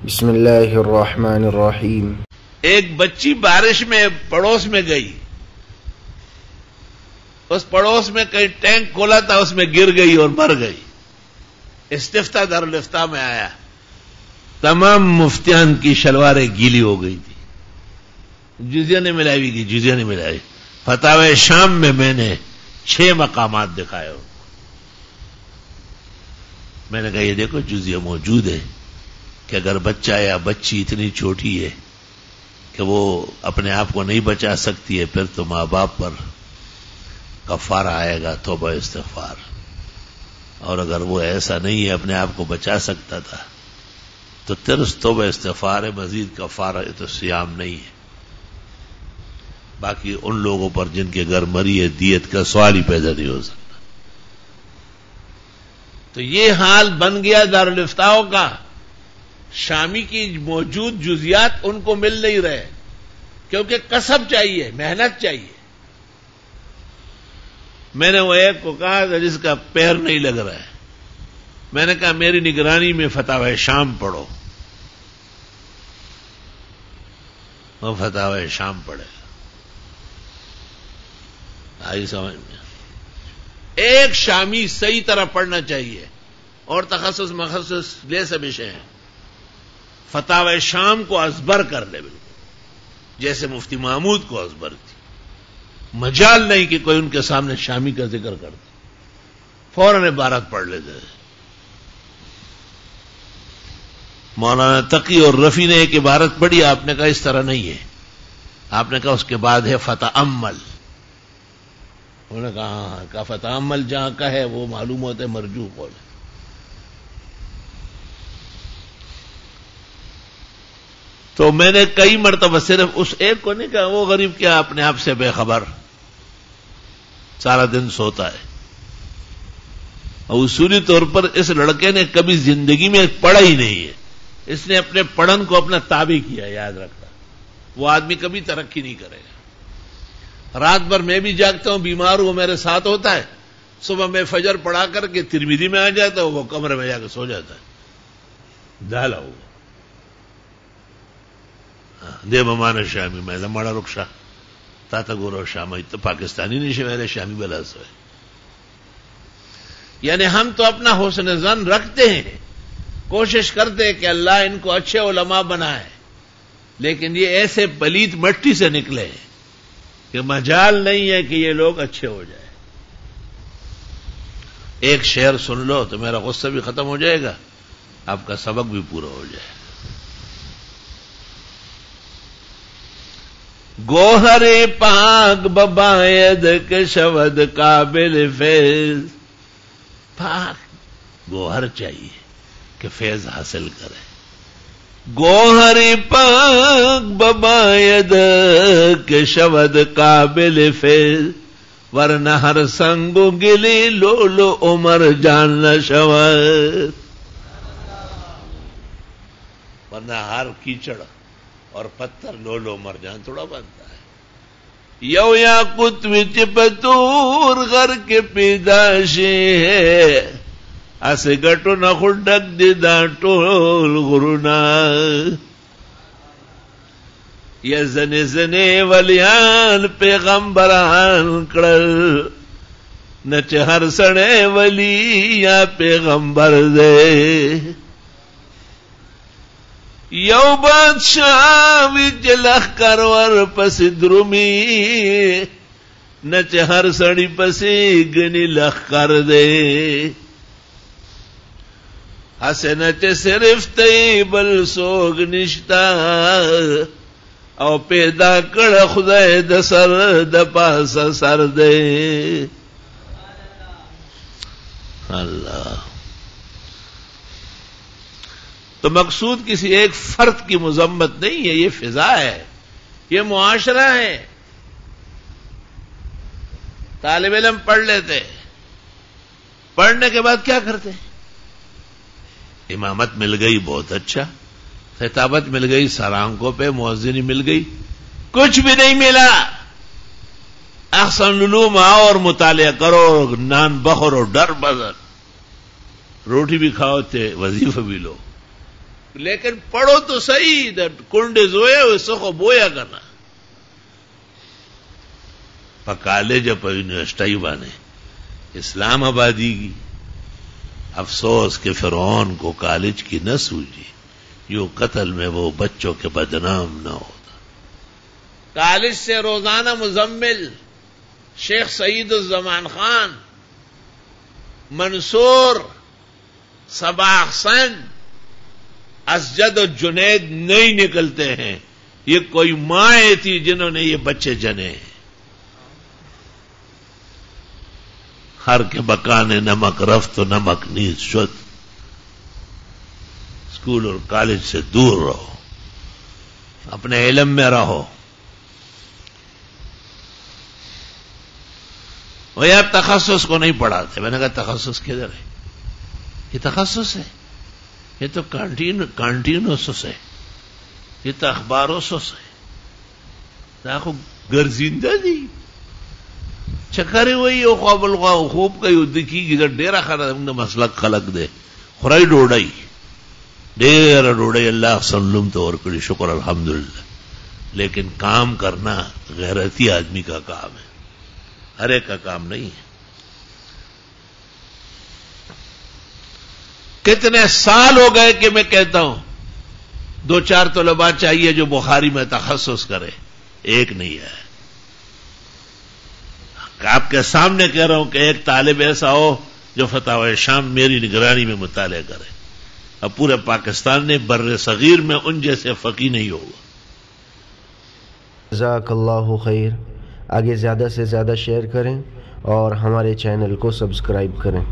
بسم اللہ الرحمن الرحیم۔ ایک بچی بارش میں پڑوس میں گئی، اس پڑوس میں کہیں ٹینک کھولا تھا، اس میں گر گئی اور مر گئی۔ استفتاء دارالفتاء میں آیا، تمام مفتیان کی شلواریں گیلی ہو گئی تھی، جزیہ نے ملائی کی، جزیہ نے ملائی۔ فتاوی شام میں میں نے 6 مقامات دکھائے، میں نے کہا یہ دیکھو جزیہ موجود ہے کہ اگر بچہ یا بچی اتنی چھوٹی ہے کہ وہ اپنے آپ کو نہیں بچا سکتی ہے، پھر تو ماں باپ پر کفارہ آئے گا، توبہ استغفار۔ اور اگر وہ ایسا نہیں ہے، اپنے آپ کو بچا سکتا تھا، تو ترس توبہ استغفار ہے، مزید کفارہ تو صیام نہیں ہے۔ باقی ان لوگوں پر جن کے گھر مری ہے، دیت کا سوال ہی پیدا نہیں ہو سکتا۔ تو یہ حال بن گیا دارالفتاؤں کا، شامی کی موجود جزیات ان کو مل نہیں رہے، کیونکہ کسب چاہیے، محنت چاہیے۔ میں نے وہ ایک کو کہا تھا جس کا پیر نہیں لگ رہا ہے، میں نے کہا میری نگرانی میں فتاوی شام پڑھو، وہ فتاوی شام پڑھے گا۔ آئی سمجھ میں؟ ایک شامی صحیح طرح پڑھنا چاہیے، اور تخصص مخصص لے سب وشے ہیں۔ فتاوی شام کو ازبر کر لے، بالکل جیسے مفتی محمود کو ازبر تھی، مجال نہیں کہ کوئی ان کے سامنے شامی کا ذکر کرتا، فوراً عبارت پڑھ لیتے۔ مولانا تقی اور رفیع نے ایک عبارت پڑھی، آپ نے کہا اس طرح نہیں ہے، آپ نے کہا اس کے بعد ہے فتأمل۔ انہوں نے کہا فتأمل جہاں کا ہے وہ معلوم ہوتا ہے مرجوح قول ہے۔ تو میں نے کئی مرتبہ صرف اس ایک کو نہیں کہا وہ غریب کیا اپنے آپ سے بے خبر، سارا دن سوتا ہے۔ اور اصولی طور پر اس لڑکے نے کبھی زندگی میں پڑھا ہی نہیں ہے، اس نے اپنے پڑھن کو اپنا تابع کیا، یاد رکھنا۔ وہ آدمی کبھی ترقی نہیں کرے گا۔ رات بھر میں بھی جاگتا ہوں، بیمار ہوں، میرے ساتھ ہوتا ہے، صبح میں فجر پڑھا کر کے ترمذی میں آ جاتا ہوں، وہ کمرے میں جا کے سو جاتا ہے، ڈالا ہوا دے ممان شامی میں مڑا رخشا تاتا گورو شامی تو پاکستانی نہیں میرے شامی بلا سو ہے۔ یعنی ہم تو اپنا حسن ظن رکھتے ہیں، کوشش کرتے ہیں کہ اللہ ان کو اچھے علماء بنائے، لیکن یہ ایسے پلیت مٹی سے نکلے ہیں کہ مجال نہیں ہے کہ یہ لوگ اچھے ہو جائیں۔ ایک شعر سن لو تو میرا غصہ بھی ختم ہو جائے گا، آپ کا سبق بھی پورا ہو جائے گا۔ گوہر پاک بباید کے شود قابل فیض، پاک گوہر چاہیے کہ فیض حاصل کرے۔ گوہر پاک بباید کے شود قابل فیض، ورنہ ہر سنگو گلی لولو عمر جان نہ شود۔ ورنہ ہر کیچڑ اور پتھر لولو مر جان تھوڑا بنتا ہے۔ یو یا کتوچ پتور غر کے پیداشی ہے، اس گٹو نہ خڈک دیدا ٹول غرونا۔ یا زنے زنے ولیان پیغمبران کڑل، نچ ہر سڑے ولی یا پیغمبر دے۔ یو بادشاہ وچ لخکر ور پسی درومی، نچ ہر سڑی پسی گنی لخکر دے۔ ہسے نچ صرف تی بل سوگ نشتا، او پیدا کڑ خدای د سر د پاس سر دے۔ اللہ۔ تو مقصود کسی ایک فرد کی مذمت نہیں ہے، یہ فضا ہے، یہ معاشرہ ہے۔ طالب علم پڑھ لیتے، پڑھنے کے بعد کیا کرتے؟ امامت مل گئی بہت اچھا، خطابت مل گئی سر آنکھوں پہ، مؤذنی مل گئی، کچھ بھی نہیں ملا۔ احسن العلوم آؤ اور مطالعہ کرو، نان بخور اور ڈر بدر، روٹی بھی کھاؤ تے وظیفہ بھی لو، لیکن پڑھو تو صحیح، کنڈے زویا ہوئے سخو بویا کرنا پا کالج پا یونیورسٹی بانے اسلام آبادی کی. افسوس کہ فرعون کو کالج کی نہ سوجی، یوں قتل میں وہ بچوں کے بدنام نہ ہوتا. کالج سے روزانہ مزمل شیخ سعید الزمان خان، منصور، صباح حسن، اسجد و جنید نہیں نکلتے ہیں. یہ کوئی مائیں تھی جنہوں نے یہ بچے جنے. ہر کے بکانے نمک رفت و نمک نیز شد. اسکول اور کالج سے دور رہو، اپنے علم میں رہو. وہ آپ تخصص کو نہیں پڑھاتے. میں نے کہا تخصص کدھر ہے؟ یہ تخصص ہے؟ یہ تو کانٹینوسس ہے، یہ تو اخباروسس ہے. دیکھو گرزیندہ دی چکرے وہی او خواب الغا خوب کئی دکی گی ڈیرا خانا مسلک خلق دے خرائی ڈوڑائی ڈیرا ڈوڑائی اللہ سلم تو اور کڑی شکر الحمدللہ. لیکن کام کرنا غیرتی آدمی کا کام ہے، ہر ایک کا کام نہیں ہے. کتنے سال ہو گئے کہ میں کہتا ہوں 2-4 طلباء چاہیے جو بخاری میں تخصص کرے، ایک نہیں ہے. آپ کے سامنے کہہ رہا ہوں کہ ایک طالب ایسا ہو جو فتاوی شام میری نگرانی میں مطالعہ کرے. اب پورے پاکستان نے بر صغیر میں ان جیسے فقی نہیں ہوگا. جزاک اللہ خیر. آگے زیادہ سے زیادہ شیئر کریں اور ہمارے چینل کو سبسکرائب کریں.